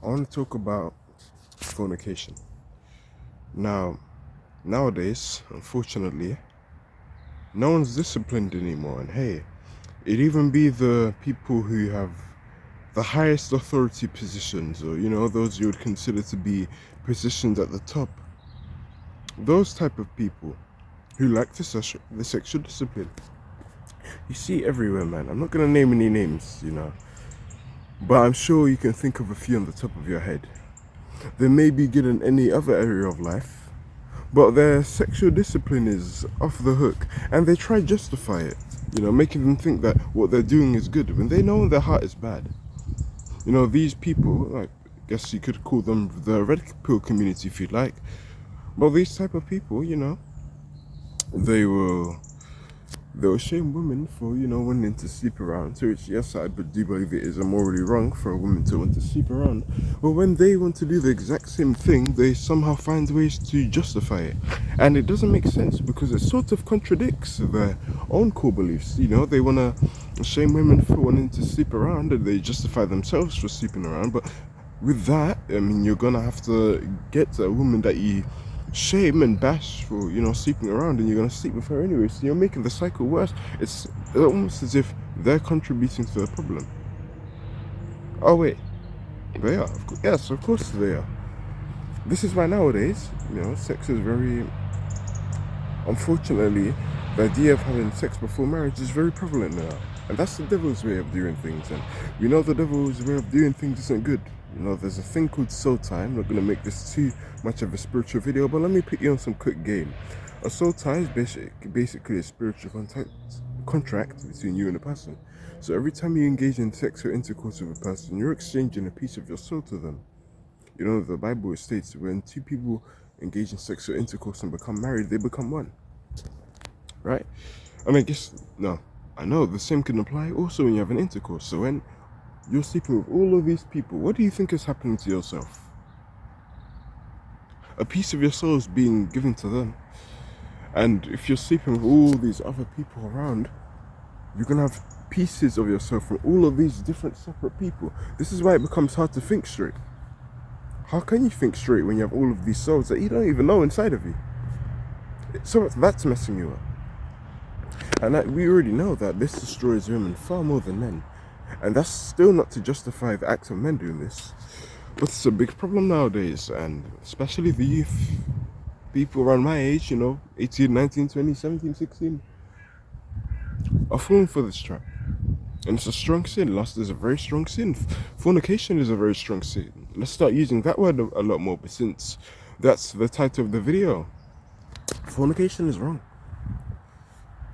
I want to talk about fornication. Now, nowadays, unfortunately, no one's disciplined anymore. And hey, it even be the people who have the highest authority positions, or those you would consider to be positions at the top. Those type of people who lack the sexual discipline, you see everywhere, man. I'm not gonna name any names, but I'm sure you can think of a few on the top of your head. They may be good in any other area of life, but their sexual discipline is off the hook, and they try to justify it, making them think that what they're doing is good when they know in their heart is bad. These people, I guess you could call them the red pill community if you'd like, but these type of people, they will they'll shame women for, wanting to sleep around. So which, yes, I do believe it is morally wrong for a woman to want to sleep around. But when they want to do the exact same thing, they somehow find ways to justify it. And it doesn't make sense because it sort of contradicts their own core beliefs. They want to shame women for wanting to sleep around, and they justify themselves for sleeping around. But with that, I mean, you're going to have to get a woman that you shame and bash for sleeping around, and you're gonna sleep with her anyway, so you're making the cycle worse. It's almost as if they're contributing to the problem. Oh wait, they are, yes, of course they are. This is why nowadays, sex is very, unfortunately, the idea of having sex before marriage is very prevalent now, and that's the devil's way of doing things. And we know the devil's way of doing things isn't good. There's a thing called soul tie. I'm not going to make this too much of a spiritual video, but let me put you on some quick game. A soul tie is basically a spiritual contract between you and a person. So every time you engage in sex or intercourse with a person, you're exchanging a piece of your soul to them. The Bible states when two people engage in sex or intercourse and become married, they become one. Right? And I know the same can apply also when you have an intercourse. So when you're sleeping with all of these people, what do you think is happening to yourself? A piece of your soul is being given to them. And if you're sleeping with all these other people around, you're going to have pieces of yourself from all of these different separate people. This is why it becomes hard to think straight. How can you think straight when you have all of these souls that you don't even know inside of you? So that's messing you up. And we already know that this destroys women far more than men. And that's still not to justify the acts of men doing this. But it's a big problem nowadays, and especially the youth. People around my age, 18, 19, 20, 17, 16, are falling for this trap. And it's a strong sin. Lust is a very strong sin. Fornication is a very strong sin. Let's start using that word a lot more, but since that's the title of the video, fornication is wrong.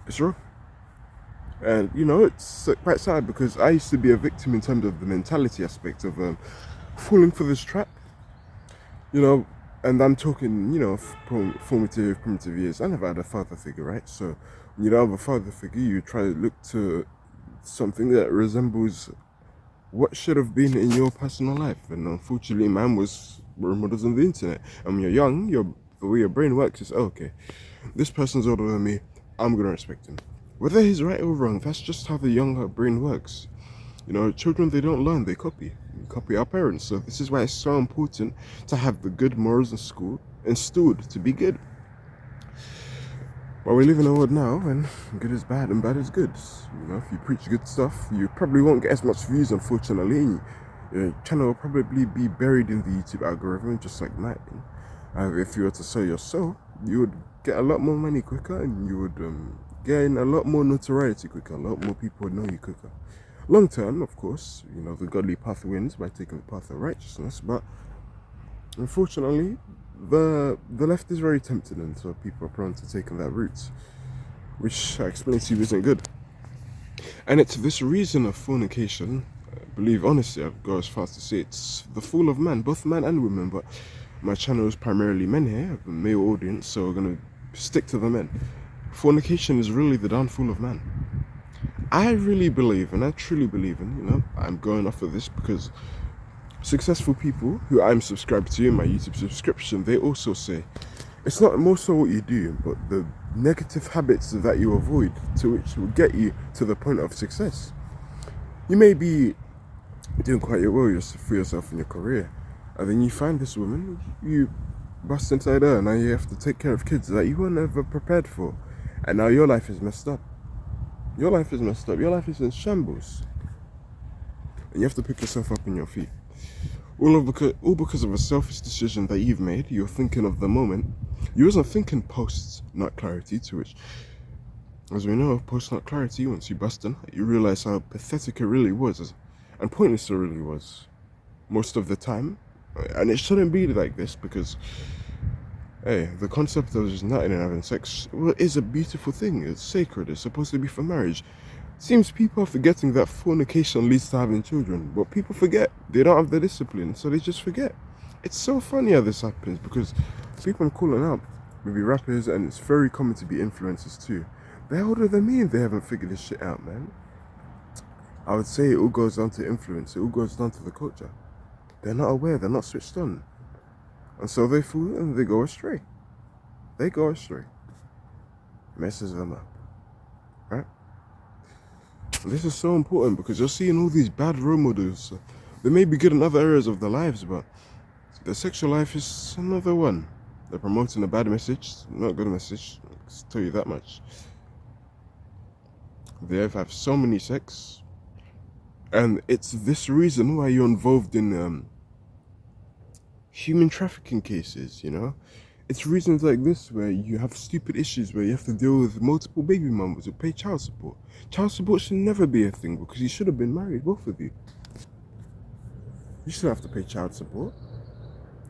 It's wrong. And, it's quite sad because I used to be a victim in terms of the mentality aspect of falling for this trap. And I'm talking, formative, primitive years. I never had a father figure, right? So, when you don't have a father figure, you try to look to something that resembles what should have been in your personal life. And unfortunately, mine was role models on the internet. And when you're young, the way your brain works is, okay, this person's older than me, I'm going to respect him. Whether he's right or wrong, that's just how the younger brain works. Children, they don't learn, they copy. We copy our parents. So this is why it's so important to have the good morals in school instilled to be good. But we live in a world now when good is bad and bad is good. If you preach good stuff, you probably won't get as much views, unfortunately. Your channel will probably be buried in the YouTube algorithm, just like mine. If you were to sell your soul, you would get a lot more money quicker, and you would gain a lot more notoriety quicker. A lot more people would know you quicker. Long term, of course, the godly path wins by taking the path of righteousness. But unfortunately, the left is very tempted, and so people are prone to taking that route, which I explained to you isn't good. And it's this reason of fornication. I believe, honestly, I'd go as far as to say it's the fall of man, both men and women. But my channel is primarily men here, I have a male audience, so we're going to stick to the men. Fornication is really the downfall of man. I really believe, and I truly believe in, I'm going off of this because successful people who I'm subscribed to in my YouTube subscription, they also say, it's not more so what you do, but the negative habits that you avoid, to which will get you to the point of success. You may be doing quite well for yourself in your career, and then you find this woman, you bust inside her, and now you have to take care of kids that you weren't ever prepared for, and now your life is messed up. Your life is messed up. Your life is in shambles, and you have to pick yourself up on your feet. All because of a selfish decision that you've made. You're thinking of the moment. You wasn't thinking post-nut clarity, to which, as we know, post-nut clarity, once you bust in, you realize how pathetic it really was, and pointless it really was, most of the time. And it shouldn't be like this, because, hey, the concept of just nutting and having sex, well, is a beautiful thing. It's sacred. It's supposed to be for marriage. Seems people are forgetting that fornication leads to having children, but people forget. They don't have the discipline, so they just forget. It's so funny how this happens, because people I'm calling out, maybe rappers, and it's very common to be influencers too. They're older than me and they haven't figured this shit out, man. I would say it all goes down to influence. It all goes down to the culture. They're not aware. They're not switched on. And so they fool and they go astray. They go astray. Messes them up. Right? This is so important because you're seeing all these bad role models. They may be good in other areas of their lives, but their sexual life is another one. They're promoting a bad message, not a good message. I'll tell you that much. They have so many sex, and it's this reason why you're involved in human trafficking cases, you know? It's reasons like this where you have stupid issues where you have to deal with multiple baby mamas who pay child support. Child support should never be a thing because you should have been married, both of you. You still have to pay child support.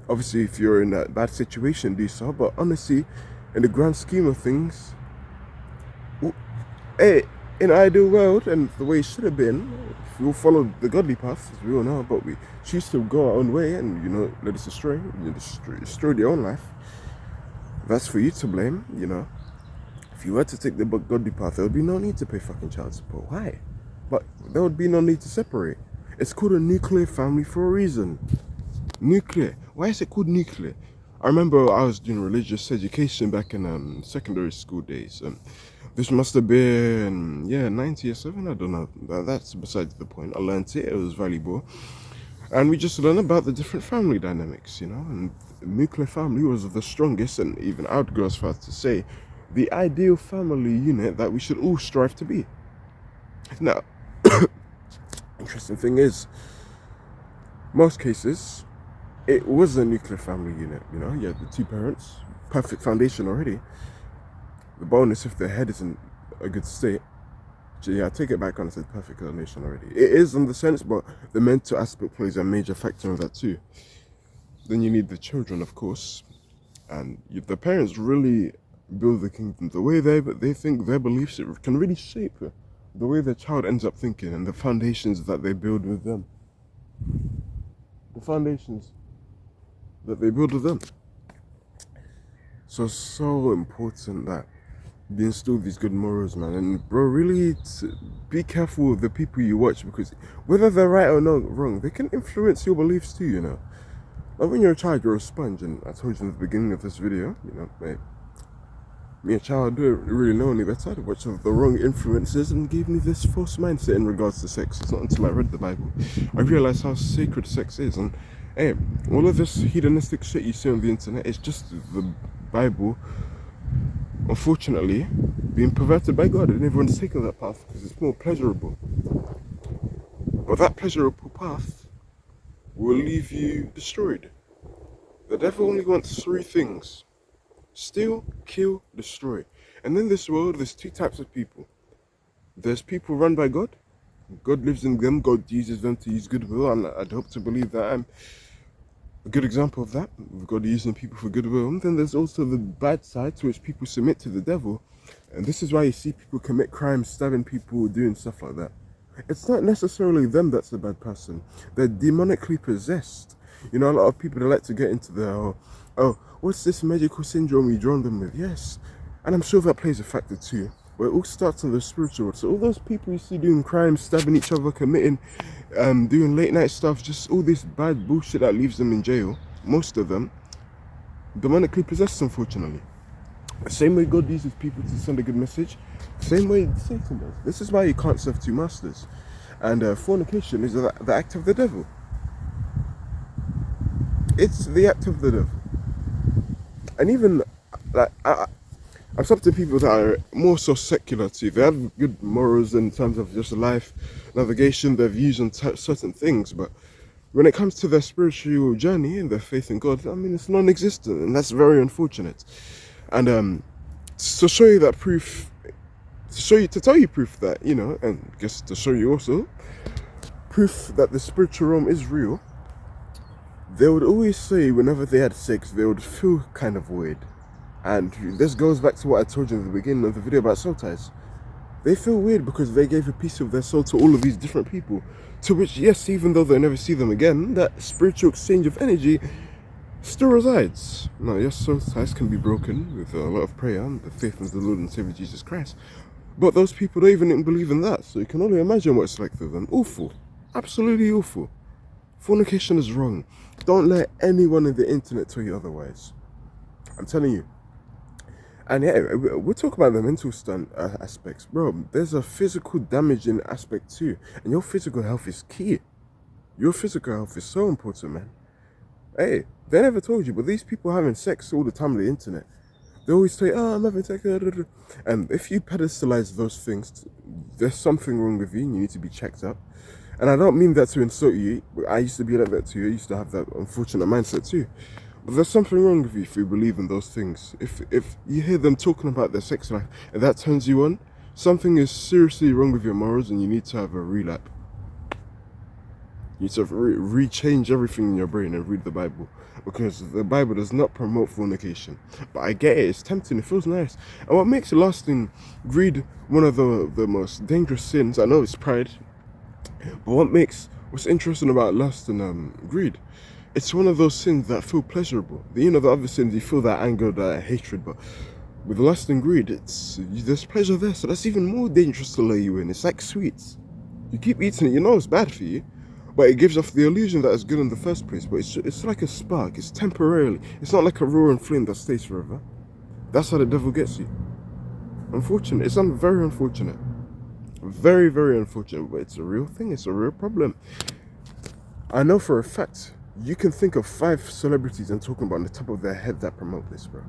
Obviously, if you're in that bad situation, do so. But honestly, in the grand scheme of things, hey, in an ideal world and the way it should have been, if we all follow the godly path, as we all know, but we choose to go our own way and, you know, let us astray, destroy your own life, that's for you to blame, you know. If you were to take the godly path, there would be no need to pay fucking child support. Why? But there would be no need to separate. It's called a nuclear family for a reason. Nuclear. Why is it called nuclear? I remember I was doing religious education back in secondary school days. This must have been, 97, I don't know. That's besides the point. I learned it was valuable. And we just learned about the different family dynamics, you know. And the nuclear family was the strongest, and even I would go as far as to say, the ideal family unit that we should all strive to be. Now, interesting thing is, most cases, it was a nuclear family unit, you know. You had the two parents, perfect foundation already. The bonus if the head is in a good state. Yeah, I take it back on, it's a perfect foundation already. It is in the sense, but the mental aspect plays a major factor in that too. Then you need the children, of course, and the parents really build the kingdom. The way they think, their beliefs, it can really shape the way the child ends up thinking and the foundations that they build with them. The foundations that they build with them. So important that they instill these good morals, man. And bro, really be careful with the people you watch, because whether they're right or not wrong, they can influence your beliefs too, you know. Like when you're a child, you're a sponge, and I told you in the beginning of this video, you know, mate, me a child didn't really know any better. I watched the wrong influences and gave me this false mindset in regards to sex. It's not until I read the Bible I realized how sacred sex is. And hey, all of this hedonistic shit you see on the internet is just the Bible, unfortunately, being perverted by God, and everyone's taken that path because it's more pleasurable. But that pleasurable path will leave you destroyed. The devil only wants three things: steal, kill, destroy. And in this world, there's two types of people. There's people run by God. God lives in them. God uses them to use goodwill, and I'd hope to believe that I'm a good example of that. God using people for goodwill. And then there's also the bad side, to which people submit to the devil. And this is why you see people commit crimes, stabbing people, doing stuff like that. It's not necessarily them that's the bad person. They're demonically possessed. You know, a lot of people, they like to get into the, oh, what's this medical syndrome you drawn them with? Yes. And I'm sure that plays a factor too. But it all starts on the spiritual world. So all those people you see doing crimes, stabbing each other, committing, doing late night stuff, just all this bad bullshit that leaves them in jail, most of them, demonically possessed, unfortunately. The same way God uses people to send a good message, same way Satan does. This is why you can't serve two masters. And fornication is the act of the devil. It's the act of the devil. And even, like, I've talked to people that are more so secular too. They have good morals in terms of just life, navigation, their views on certain things. But when it comes to their spiritual journey and their faith in God, I mean, it's non-existent, and that's very unfortunate. And to show you that proof, to tell you proof that, you know, and just to show you also proof that the spiritual realm is real, they would always say whenever they had sex, they would feel kind of weird. And this goes back to what I told you in the beginning of the video about soul ties. They feel weird because they gave a piece of their soul to all of these different people, to which, yes, even though they never see them again, that spiritual exchange of energy still resides. Now, yes, soul ties can be broken with a lot of prayer and the faith of the Lord and Savior Jesus Christ, but those people don't even believe in that, so you can only imagine what it's like for them. Awful. Absolutely awful. Fornication is wrong. Don't let anyone in the internet tell you otherwise. I'm telling you. And yeah, we'll talk about the mental stunt aspects. Bro, there's a physical damaging aspect too. And your physical health is key. Your physical health is so important, man. Hey, they never told you, but these people having sex all the time on the internet, they always say, oh, I'm having sex. And if you pedestalize those things, there's something wrong with you and you need to be checked up. And I don't mean that to insult you. I used to be like that too. I used to have that unfortunate mindset too. But there's something wrong with you if you believe in those things. If you hear them talking about their sex life and that turns you on, something is seriously wrong with your morals and you need to have a relap. You need to rechange everything in your brain and read the Bible. Because the Bible does not promote fornication. But I get it, it's tempting, it feels nice. And what makes lasting greed one of the most dangerous sins, I know it's pride, but what's interesting about lust and greed, it's one of those sins that feel pleasurable. You know, the other sins, you feel that anger, that hatred, but with lust and greed, there's pleasure there, so that's even more dangerous to lure you in. It's like sweets. You keep eating it, you know it's bad for you, but it gives off the illusion that it's good in the first place, but it's like a spark, it's temporarily. It's not like a roaring flame that stays forever. That's how the devil gets you. Unfortunate, it's very unfortunate. Very, very unfortunate, but it's a real thing, it's a real problem. I know for a fact, you can think of 5 celebrities I'm talking about on the top of their head that promote this, bro.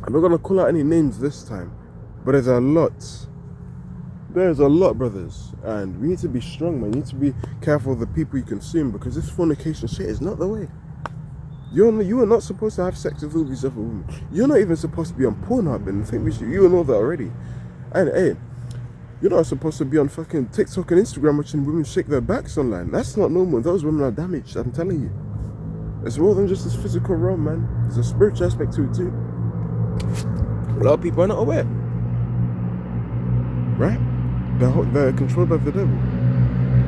I'm not gonna call out any names this time, but there's a lot. There's a lot, brothers, and we need to be strong, man. You need to be careful of the people you consume, because this fornication shit is not the way. You are not supposed to have sex with all these other women. You're not even supposed to be on Pornhub, and I think you know that already. And hey, you're not supposed to be on fucking TikTok and Instagram watching women shake their backs online. That's not normal. Those women are damaged, I'm telling you. It's more than just this physical realm, man. There's a spiritual aspect to it too. A lot of people are not aware. Right? They're controlled by the devil.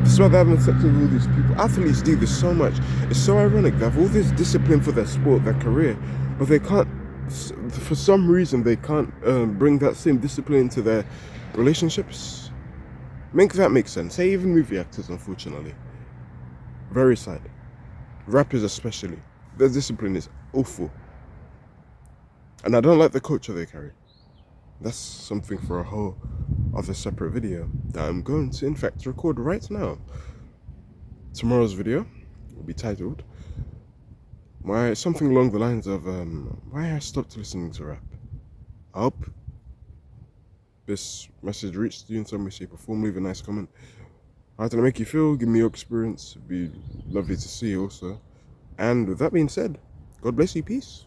That's why they're having sex with all these people. Athletes do this so much. It's so ironic. They have all this discipline for their sport, their career, but they can't, for some reason, they can't bring that same discipline into their relationships. Make that make sense. Hey, even movie actors, unfortunately. Very sad. Rappers especially. Their discipline is awful. And I don't like the culture they carry. That's something for a whole other separate video that I'm going to in fact record right now. Tomorrow's video will be titled something along the lines of why I stopped listening to rap. I hope this message reached you in some way, shape or form. Leave a nice comment. How did it make you feel? Give me your experience. It'd be lovely to see you also. And with that being said, God bless you. Peace.